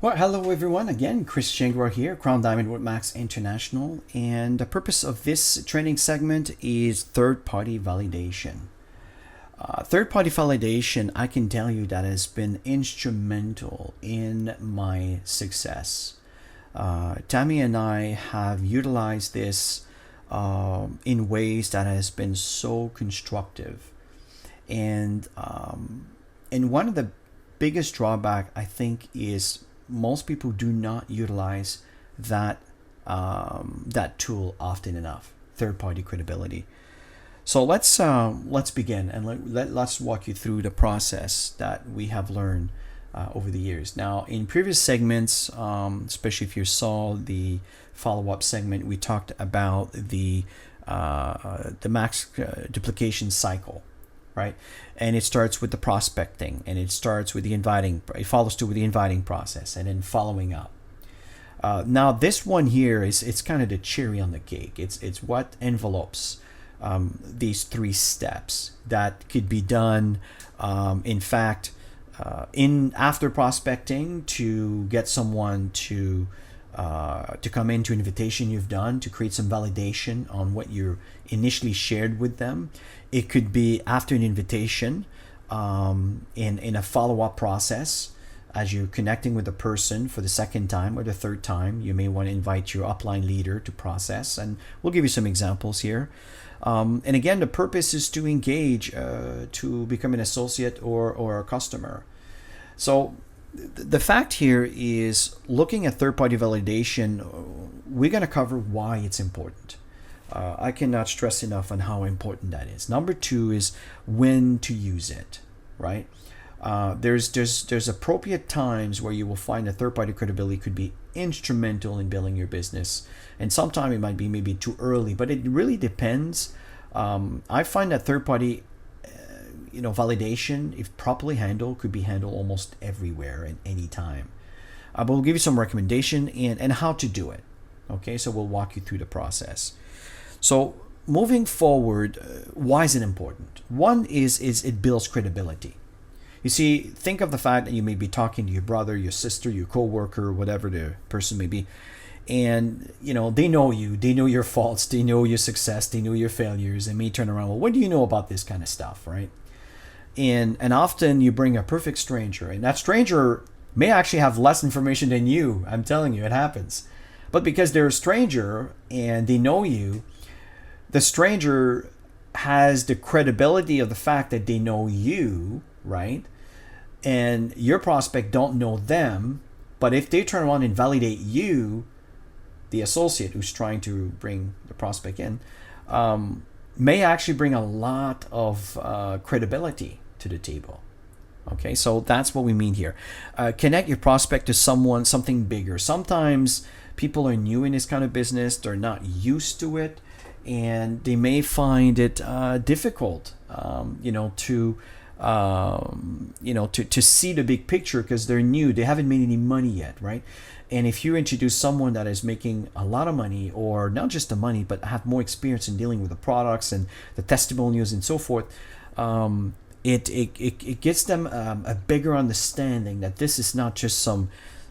Well, hello everyone. Again, Chris Shengwar here, Crown Diamond Woodmax International, and the purpose of this training segment is third-party validation. Third-party validation, I can tell you that has been instrumental in my success. Tammy and I have utilized this in ways that has been so constructive, and one of the biggest drawback I think is most people do not utilize that tool often enough. Third-party credibility. So let's begin and let's walk you through the process that we have learned over the years. Now, in previous segments, especially if you saw the follow-up segment, we talked about the max duplication cycle, right? And it starts with the prospecting, and it starts with the inviting. It follows through with the inviting process, and then following up. Now, this one here it's kind of the cherry on the cake. It's what envelopes these three steps that could be done. In fact, in after prospecting to get someone to come into an invitation you've done to create some validation on what you initially shared with them. It could be after an invitation, in a follow-up process. As you're connecting with the person for the second time or the third time, you may want to invite your upline leader to process, and we'll give you some examples here. And again, the purpose is to engage, to become an associate or a customer. So the fact here is, looking at third-party validation, we're going to cover why it's important. I cannot stress enough on how important that is. Number two is when to use it, right? There's appropriate times where you will find that third-party credibility could be instrumental in building your business, and sometimes it might be maybe too early, but it really depends. I find that third-party validation, if properly handled, could be handled almost everywhere and anytime. But we'll give you some recommendation and how to do it. Okay, so we'll walk you through the process. So moving forward, why is it important? One is it builds credibility. You see, think of the fact that you may be talking to your brother, your sister, your coworker, whatever the person may be, and they know you, they know your faults, they know your success, they know your failures, and may turn around, well, what do you know about this kind of stuff, right? And often you bring a perfect stranger, and that stranger may actually have less information than you. I'm telling you, it happens. But because they're a stranger and they know you, the stranger has the credibility of the fact that they know you, right? And your prospect don't know them, but if they turn around and validate you, the associate who's trying to bring the prospect in, may actually bring a lot of credibility to the table. Okay, so that's what we mean here. Connect your prospect to something bigger. Sometimes people are new in this kind of business; they're not used to it, and they may find it difficult, to see the big picture because they're new. They haven't made any money yet, right? And if you introduce someone that is making a lot of money, or not just the money, but have more experience in dealing with the products and the testimonials and so forth, it gives them a bigger understanding that this is not just some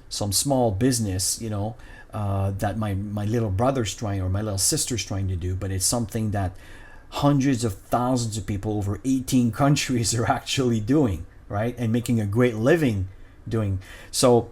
small business, that my little brother's trying or my little sister's trying to do, but it's something that hundreds of thousands of people over 18 countries are actually doing, right? And making a great living doing. So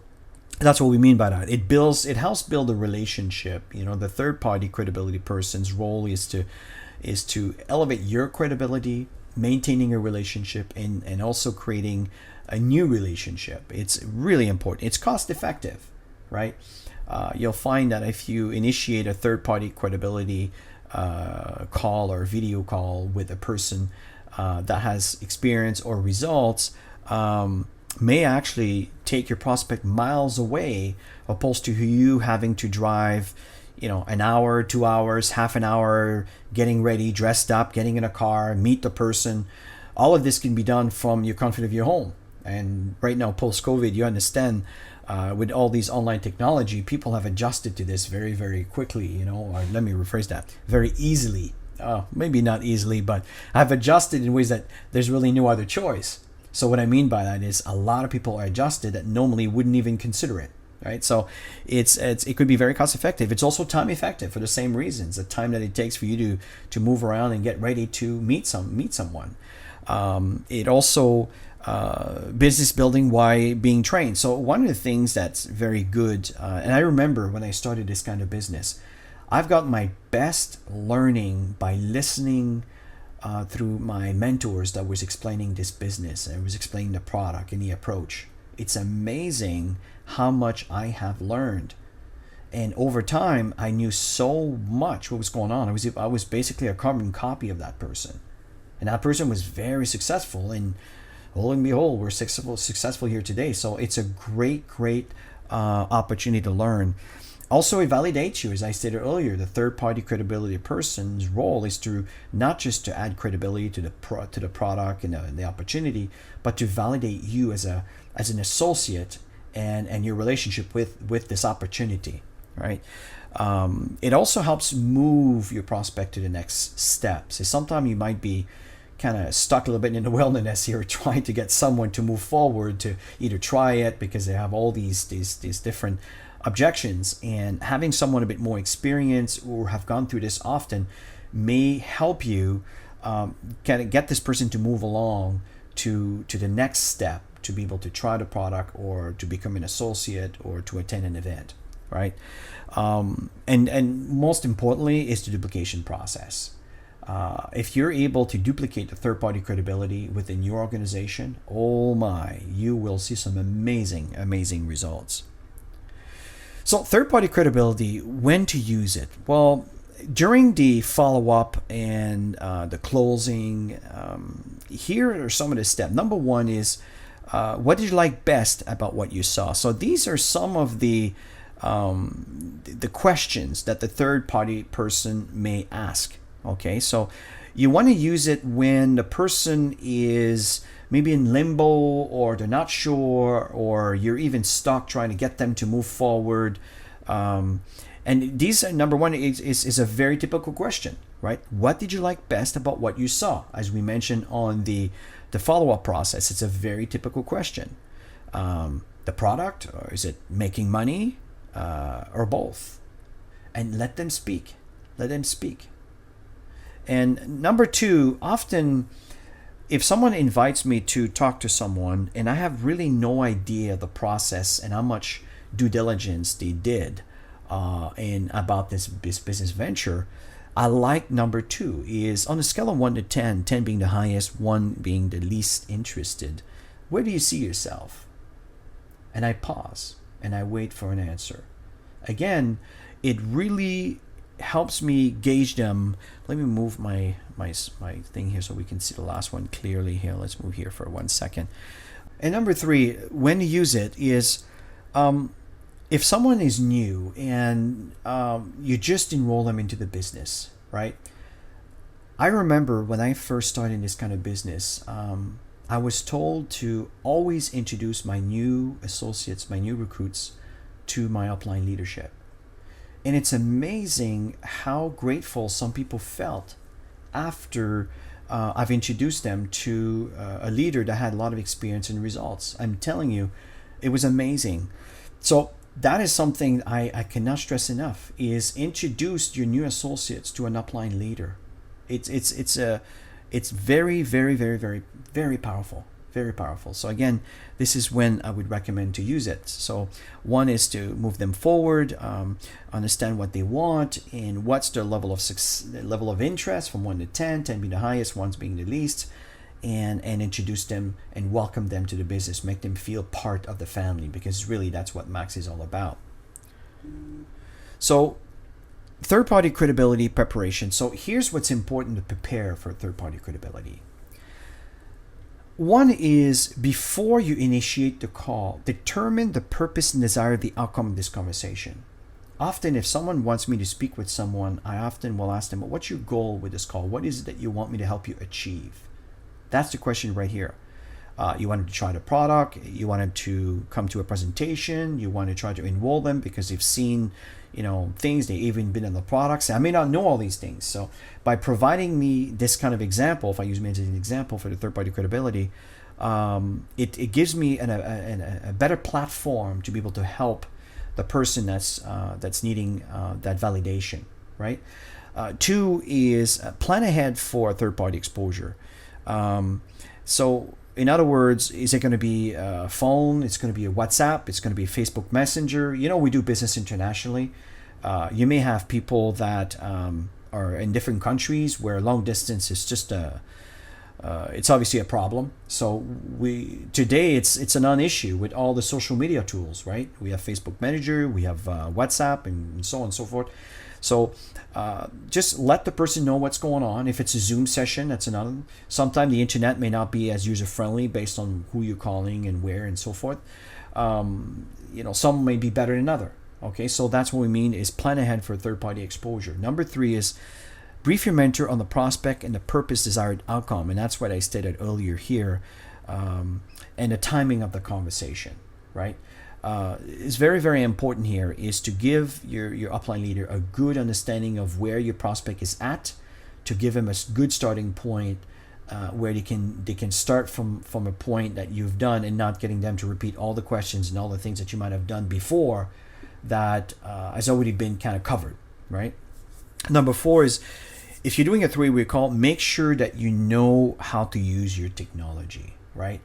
that's what we mean by that. It helps build a relationship. The third party credibility person's role is to elevate your credibility, maintaining a relationship, and also creating a new relationship. It's really important. It's cost effective, right? You'll find that if you initiate a third party credibility call or video call with a person that has experience or results, may actually take your prospect miles away, opposed to you having to drive an hour, 2 hours, half an hour, getting ready, dressed up, getting in a car, meet the person. All of this can be done from your comfort of your home. And right now, post-COVID, you understand, with all these online technology, people have adjusted to this very, very quickly, or let me rephrase that, very easily. Maybe not easily, but I've adjusted in ways that there's really no other choice. So what I mean by that is a lot of people are adjusted that normally wouldn't even consider it. right? So it could be very cost effective. It's also time effective for the same reasons. The time that it takes for you to move around and get ready to meet someone. It also business building while being trained. So one of the things that's very good, and I remember when I started this kind of business, I've got my best learning by listening through my mentors that was explaining this business and was explaining the product and the approach. It's amazing how much I have learned. And over time, I knew so much what was going on. I was basically a carbon copy of that person. And that person was very successful. And lo and behold, we're successful here today. So it's a great opportunity to learn. Also, it validates you, as I stated earlier. The third-party credibility person's role is to not just to add credibility to the product and the opportunity, but to validate you as an associate and your relationship with this opportunity, right? It also helps move your prospect to the next step. So sometimes you might be kind of stuck a little bit in the wilderness here, trying to get someone to move forward to either try it because they have all these different objections, and having someone a bit more experienced or have gone through this often may help you kind of get this person to move along to the next step, to be able to try the product or to become an associate or to attend an event, right? And most importantly is the duplication process. If you're able to duplicate the third-party credibility within your organization, oh my, you will see some amazing results. So third-party credibility, when to use it? Well, during the follow-up and the closing, here are some of the steps. Number one is, what did you like best about what you saw? So these are some of the questions that the third-party person may ask. Okay, so you want to use it when the person is maybe in limbo, or they're not sure, or you're even stuck trying to get them to move forward. And these, number one, is a very typical question, right? What did you like best about what you saw? As we mentioned on the follow-up process, it's a very typical question. The product, or is it making money, or both? And let them speak. And number two, often if someone invites me to talk to someone and I have really no idea the process and how much due diligence they did and about this business venture, I like number two is on a scale of 1 to 10, 10 being the highest, 1 being the least interested. Where do you see yourself? And I pause and I wait for an answer. Again, it really helps me gauge them. Let me move my thing here so we can see the last one clearly here. Let's move here for 1 second. And number three, when to use it is if someone is new and you just enroll them into the business, right? I remember when I first started this kind of business, I was told to always introduce my new associates, my new recruits, to my upline leadership. And it's amazing how grateful some people felt after I've introduced them to a leader that had a lot of experience and results. I'm telling you, it was amazing. So that is something I cannot stress enough, is introduce your new associates to an upline leader. It's very, very, very, very, very powerful. Very powerful. So again, this is when I would recommend to use it. So one is to move them forward, understand what they want and what's their level of level of interest from 1 to 10, 10 being the highest, 1 being the least, and introduce them and welcome them to the business, make them feel part of the family, because really that's what Max is all about. So third-party credibility preparation. So here's what's important to prepare for third-party credibility. One is, before you initiate the call, determine the purpose and desire of the outcome of this conversation. Often, if someone wants me to speak with someone, I often will ask them, what's your goal with this call? What is it that you want me to help you achieve? That's the question right here. You wanted to try the product, you wanted to come to a presentation, you want to try to enroll them because you've seen things, they've even been in the products. I may not know all these things. So by providing me this kind of example, if I use me as an example for the third-party credibility, it gives me a better platform to be able to help the person that's needing that validation, right? Two is plan ahead for third-party exposure. So in other words, is it going to be a phone? It's going to be a WhatsApp. It's going to be Facebook Messenger. We do business internationally. You may have people that are in different countries where long distance is just it's obviously a problem. So today it's a non-issue with all the social media tools, right? We have Facebook Messenger, we have WhatsApp, and so on and so forth. So just let the person know what's going on. If it's a Zoom session, that's another. Sometimes the internet may not be as user-friendly based on who you're calling and where and so forth. Some may be better than other. Okay, so that's what we mean is plan ahead for third-party exposure. Number 3 is brief your mentor on the prospect and the purpose desired outcome. And that's what I stated earlier here. And the timing of the conversation, right? Is very, very important here is to give your upline leader a good understanding of where your prospect is at, to give him a good starting point where they can start from a point that you've done and not getting them to repeat all the questions and all the things that you might have done before that has already been kind of covered, right? Number 4 is if you're doing a 3-way call, make sure that you know how to use your technology, right?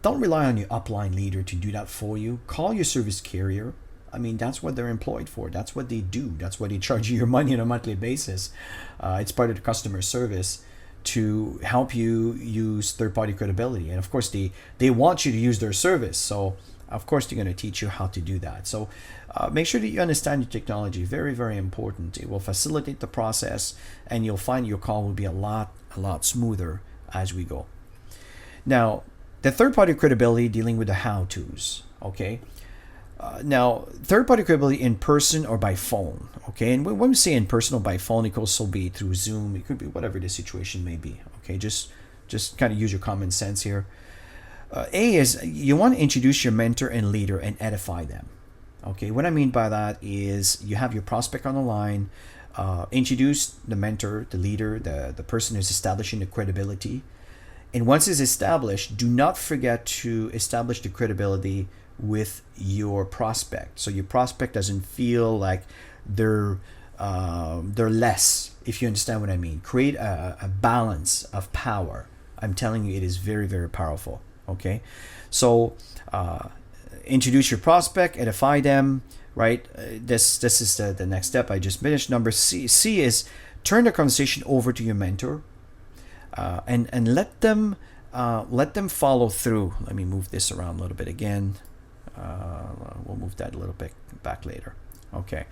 Don't rely on your upline leader to do that for you. Call your service carrier. I mean, that's what they're employed for. That's what they do. That's why they charge you your money on a monthly basis. It's part of the customer service to help you use third-party credibility. And of course, they want you to use their service. So of course, they're going to teach you how to do that. So make sure that you understand your technology. Very, very important. It will facilitate the process, and you'll find your call will be a lot smoother as we go. Now, the third-party credibility, dealing with the how-tos, okay? Now, third-party credibility in person or by phone, okay? And when we say in person or by phone, it could also be through Zoom. It could be whatever the situation may be, okay? Just kind of use your common sense here. A is you want to introduce your mentor and leader and edify them, okay? What I mean by that is you have your prospect on the line, introduce the mentor, the leader, the person who's establishing the credibility. And once it's established, do not forget to establish the credibility with your prospect. So your prospect doesn't feel like they're less, if you understand what I mean. Create a balance of power. I'm telling you, it is very, very powerful. Okay, so introduce your prospect, edify them, right? This is the next step I just finished. Number C is turn the conversation over to your mentor. And let them follow through. Let me move this around a little bit again. We'll move that a little bit back later. Okay.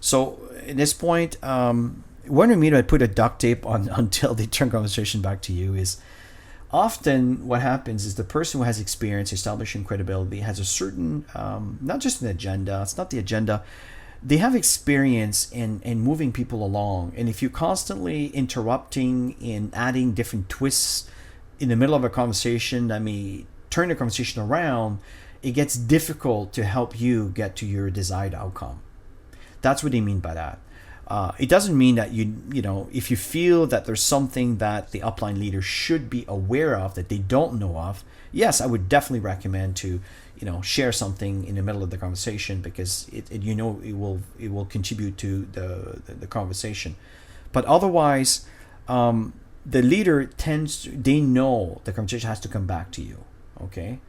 So at this point, what I mean by put a duct tape on until they turn conversation back to you is often what happens is the person who has experience establishing credibility has a certain, not just an agenda. It's not the agenda. They have experience in moving people along. And if you're constantly interrupting and adding different twists in the middle of a conversation that may turn the conversation around, it gets difficult to help you get to your desired outcome. That's what they mean by that. It doesn't mean that if you feel that there's something that the upline leader should be aware of that they don't know of, yes, I would definitely recommend to share something in the middle of the conversation because it will contribute to the conversation. But otherwise, the leader they know the conversation has to come back to you. Okay.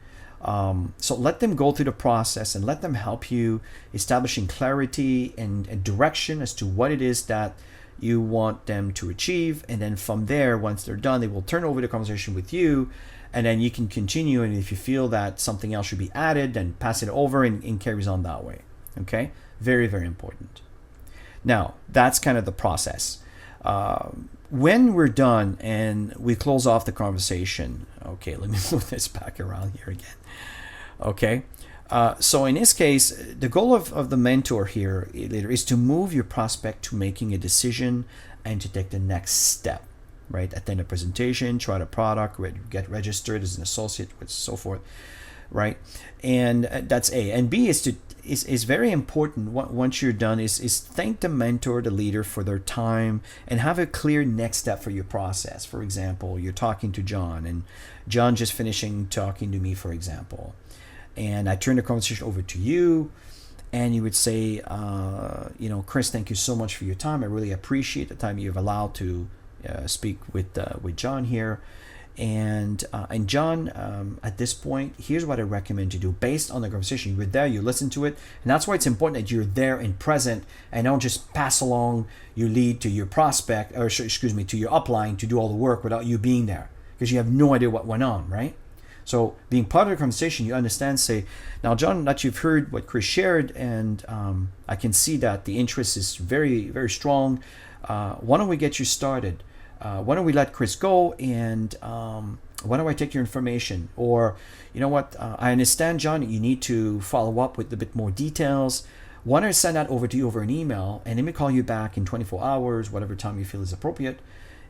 So let them go through the process and let them help you establishing clarity and direction as to what it is that you want them to achieve. And then from there, once they're done, they will turn over the conversation with you, and then you can continue. And if you feel that something else should be added, then pass it over and carries on that way. Okay. Very, very important. Now, that's kind of the process. When we're done and we close off the conversation, okay, let me move this back around here again. Okay, so in this case, the goal of the mentor here is to move your prospect to making a decision and to take the next step, right? Attend a presentation, try the product, get registered as an associate, with so forth, right? And that's A. And B is very important. Once you're done, is thank the mentor, the leader, for their time and have a clear next step for your process. For example, you're talking to John, and John just finishing talking to me, for example, and I turn the conversation over to you, and you would say, Chris, thank you so much for your time. I really appreciate the time you've allowed to speak with John here. And John, at this point, here's what I recommend you do based on the conversation. You were there, you listened to it, and that's why it's important that you're there and present, and don't just pass along your lead to your prospect, or to your upline to do all the work without you being there, because you have no idea what went on, right? So being part of the conversation, you understand, say, now, John, that you've heard what Chris shared, and I can see that the interest is very, very strong. Why don't we get you started? Why don't we let Chris go, and why don't I take your information? Or, you know what, I understand, John, you need to follow up with a bit more details. Why don't I send that over to you over an email, and let me call you back in 24 hours, whatever time you feel is appropriate.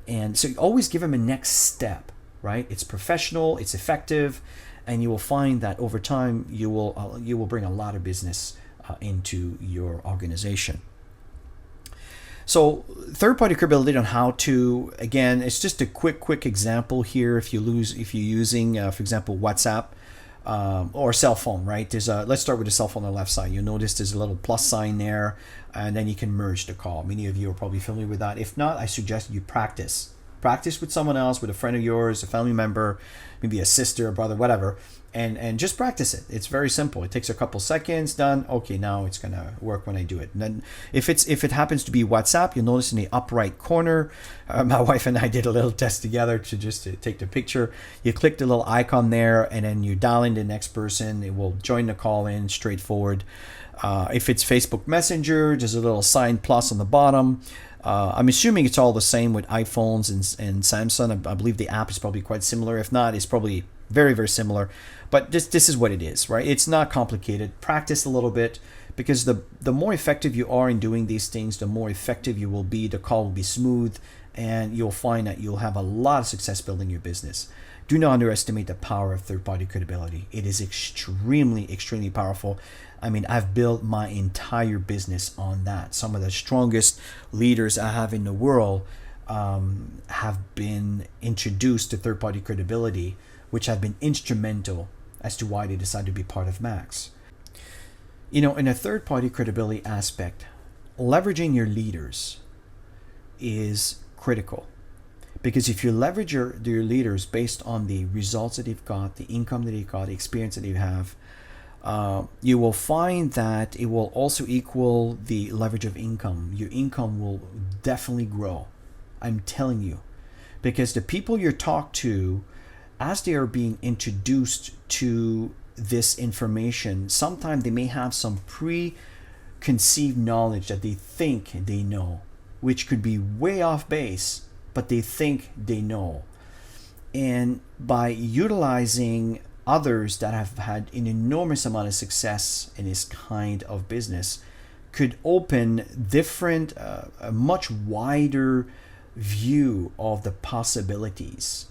And so you always give them a next step, right? It's professional, it's effective, and you will find that over time you will bring a lot of business into your organization. So third-party credibility on how to, again, it's just a quick example here. If you're using, for example, WhatsApp or cell phone, right? Let's start with the cell phone on the left side. You'll notice there's a little plus sign there, and then you can merge the call. Many of you are probably familiar with that. If not, I suggest you practice with someone else, with a friend of yours, a family member, maybe a sister, a brother, whatever, and just practice it. It's very simple. It takes a couple seconds, done. Okay, now it's gonna work when I do it. And then if it happens to be WhatsApp, you'll notice in the upper right corner, my wife and I did a little test together to take the picture. You click the little icon there, and then you dial in the next person. It will join the call in, straightforward. If it's Facebook Messenger, there's a little sign plus on the bottom. I'm assuming it's all the same with iPhones and Samsung. I believe the app is probably quite similar. If not, it's probably very, very similar. But this is what it is, right? It's not complicated. Practice a little bit, because the more effective you are in doing these things, the more effective you will be. The call will be smooth, and you'll find that you'll have a lot of success building your business. Do not underestimate the power of third-party credibility. It is extremely, extremely powerful. I mean, I've built my entire business on that. Some of the strongest leaders I have in the world have been introduced to third-party credibility, which have been instrumental as to why they decided to be part of Max. In a third-party credibility aspect, leveraging your leaders is critical. Because if you leverage your leaders based on the results that they've got, the income that they've got, the experience that they have, you will find that it will also equal the leverage of income. Your income will definitely grow. I'm telling you. Because the people you talk to, as they are being introduced to this information, sometimes they may have some preconceived knowledge that they think they know, which could be way off base, but they think they know. And by utilizing others that have had an enormous amount of success in this kind of business, could open different, a much wider view of the possibilities.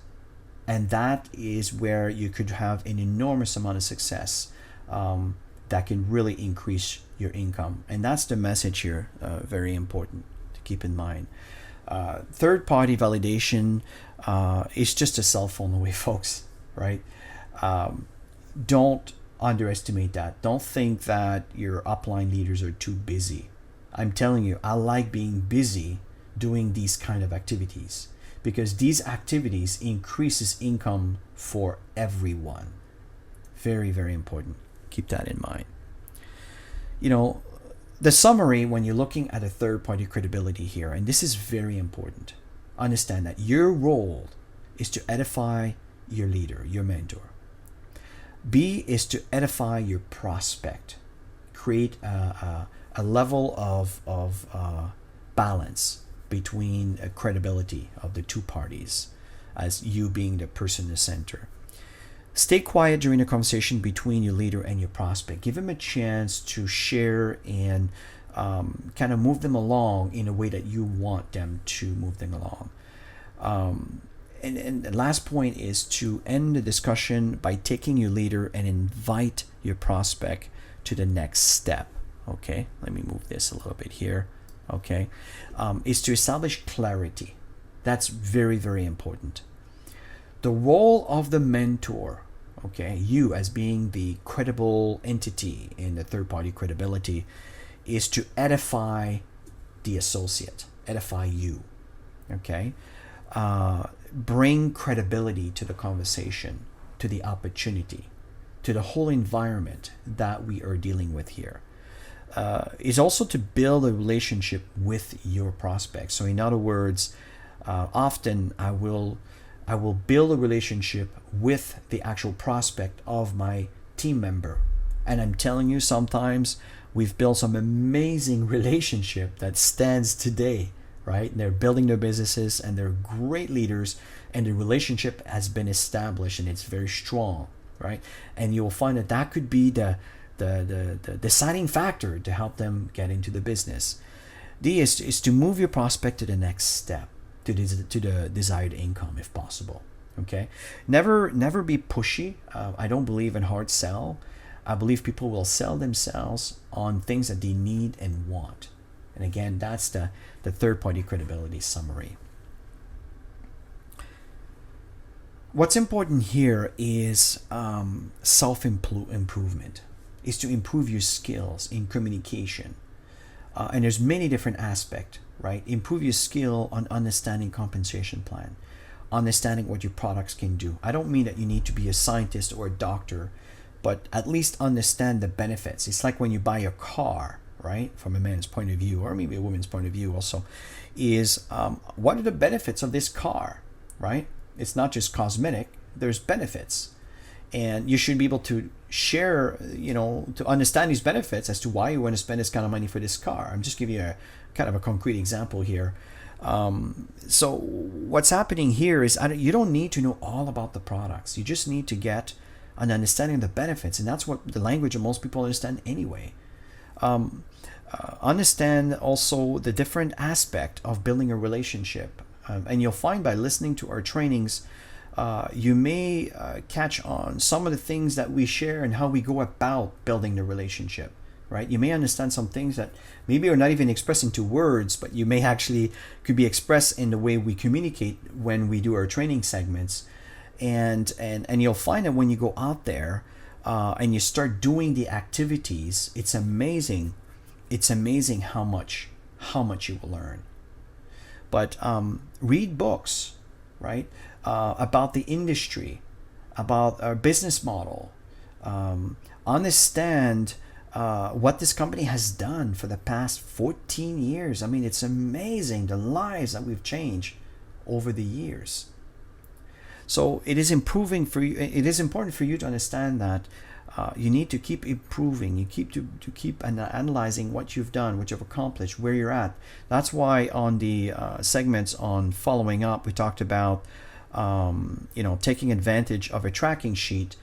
And that is where you could have an enormous amount of success that can really increase your income. And that's the message here, very important to keep in mind. Third-party validation is just a cell phone away, folks, right? Don't underestimate that. Don't think that your upline leaders are too busy. I'm telling you, I like being busy doing these kind of activities, because these activities increases income for everyone. Very, very important. Keep that in mind. The summary when you're looking at a third-party credibility here, and this is very important, understand that your role is to edify your leader, your mentor. B is to edify your prospect. Create a level of balance between credibility of the two parties, as you being the person in the center. Stay quiet during the conversation between your leader and your prospect. Give them a chance to share and kind of move them along in a way that you want them to move them along. And the last point is to end the discussion by taking your leader and invite your prospect to the next step. Okay, let me move this a little bit here. Okay, is to establish clarity. That's very, very important. The role of the mentor, okay, you as being the credible entity in the third party credibility, is to edify the associate, edify you, okay? Bring credibility to the conversation, to the opportunity, to the whole environment that we are dealing with here. Is also to build a relationship with your prospects. So in other words, often I will build a relationship with the actual prospect of my team member. And I'm telling you, sometimes we've built some amazing relationship that stands today, right? And they're building their businesses and they're great leaders, and the relationship has been established and it's very strong, right? And you'll find that that could be the deciding factor to help them get into the business. D is to move your prospect to the next step, to the desired income if possible. Okay, never be pushy. I don't believe in hard sell. I believe people will sell themselves on things that they need and want. And again, that's the third party credibility summary. What's important here is self-improvement, is to improve your skills in communication. And there's many different aspects, right? Improve your skill on understanding compensation plan, understanding what your products can do. I don't mean that you need to be a scientist or a doctor, but at least understand the benefits. It's like when you buy a car, right? From a man's point of view, or maybe a woman's point of view also, is what are the benefits of this car, right? It's not just cosmetic, there's benefits. And you should be able to share, to understand these benefits as to why you want to spend this kind of money for this car. I'm just giving you a kind of a concrete example here. So what's happening here is you don't need to know all about the products. You just need to get an understanding of the benefits. And that's what the language of most people understand anyway. Understand also the different aspect of building a relationship. And you'll find by listening to our trainings, you may catch on some of the things that we share and how we go about building the relationship, right? You may understand some things that maybe are not even expressed into words, but you may actually could be expressed in the way we communicate when we do our training segments. And you'll find that when you go out there and you start doing the activities, it's amazing. It's amazing how much you will learn. But read books, right? About the industry, about our business model. Understand what this company has done for the past 14 years. I mean, it's amazing the lives that we've changed over the years. So it is improving for you. It is important for you to understand that you need to keep improving. You keep to keep analyzing what you've done, what you've accomplished, where you're at. That's why on the segments on following up, we talked about taking advantage of a tracking sheet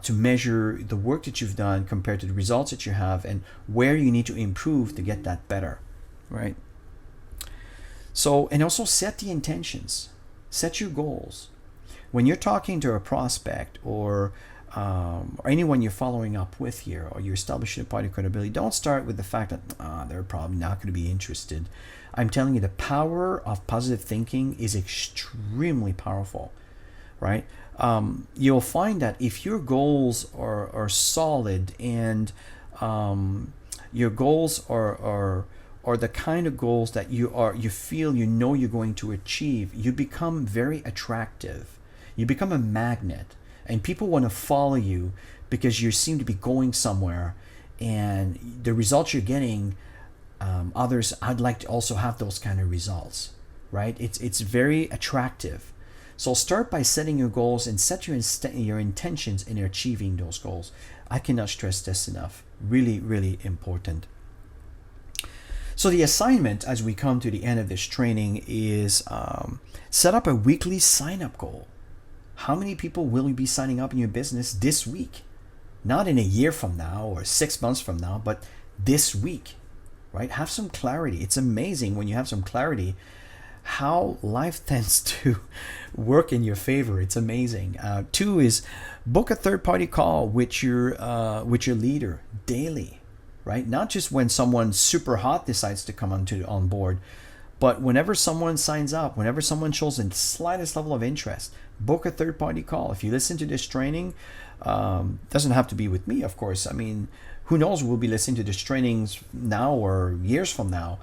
to measure the work that you've done compared to the results that you have and where you need to improve to get that better, right? So, and also set the intentions, set your goals. When you're talking to a prospect or anyone you're following up with here, or you're establishing a party credibility, don't start with the fact that they're probably not going to be interested. I'm telling you, the power of positive thinking is extremely powerful, right? You'll find that if your goals are solid and your goals are the kind of goals that you feel you're going to achieve, you become very attractive. You become a magnet. And people want to follow you because you seem to be going somewhere, and the results you're getting, others, I'd like to also have those kind of results, right? It's very attractive. So start by setting your goals and set your intentions in achieving those goals. I cannot stress this enough. Really, really important. So the assignment as we come to the end of this training is set up a weekly sign-up goal. How many people will you be signing up in your business this week? Not in a year from now or 6 months from now, but this week, right? Have some clarity. It's amazing when you have some clarity how life tends to work in your favor. It's amazing. 2 is book a third-party call with your leader daily, right? Not just when someone super hot decides to come on board, But whenever someone signs up, whenever someone shows the slightest level of interest, book a third-party call. If you listen to this training, doesn't have to be with me, of course. I mean, who knows? We'll be listening to this trainings now or years from now.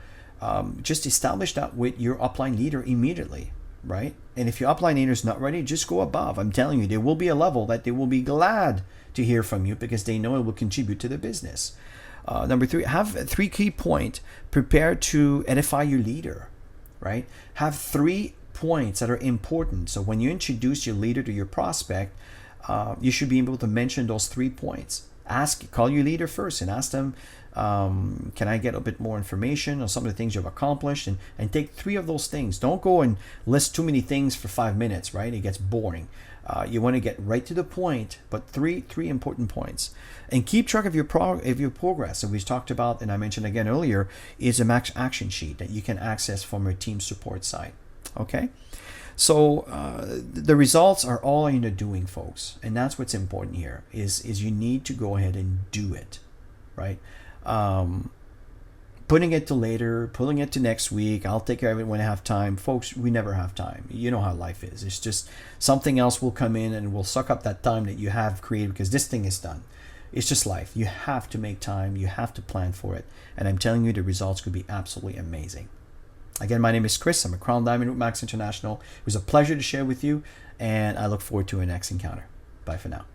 Just establish that with your upline leader immediately, right? And if your upline leader is not ready, just go above. I'm telling you, there will be a level that they will be glad to hear from you because they know it will contribute to the business. Number 3, have 3 key points prepared to edify your leader, right? Have 3 points that are important. So when you introduce your leader to your prospect, you should be able to mention those 3 points. Call your leader first and ask them, can I get a bit more information on some of the things you've accomplished, and take 3 of those things. Don't go and list too many things for 5 minutes, right? It gets boring. You want to get right to the point, but three important points, and keep track of your progress. And we talked about, and I mentioned again earlier, is a max action sheet that you can access from your team support side. Okay, so the results are all in the doing, folks, and that's what's important here. Is you need to go ahead and do it, right? Putting it to later, pulling it to next week, I'll take care of it when I have time. Folks, we never have time. You know how life is. It's just something else will come in and will suck up that time that you have created because this thing is done. It's just life. You have to make time. You have to plan for it. And I'm telling you, the results could be absolutely amazing. Again, my name is Chris. I'm a Crown Diamond with Max International. It was a pleasure to share with you, and I look forward to our next encounter. Bye for now.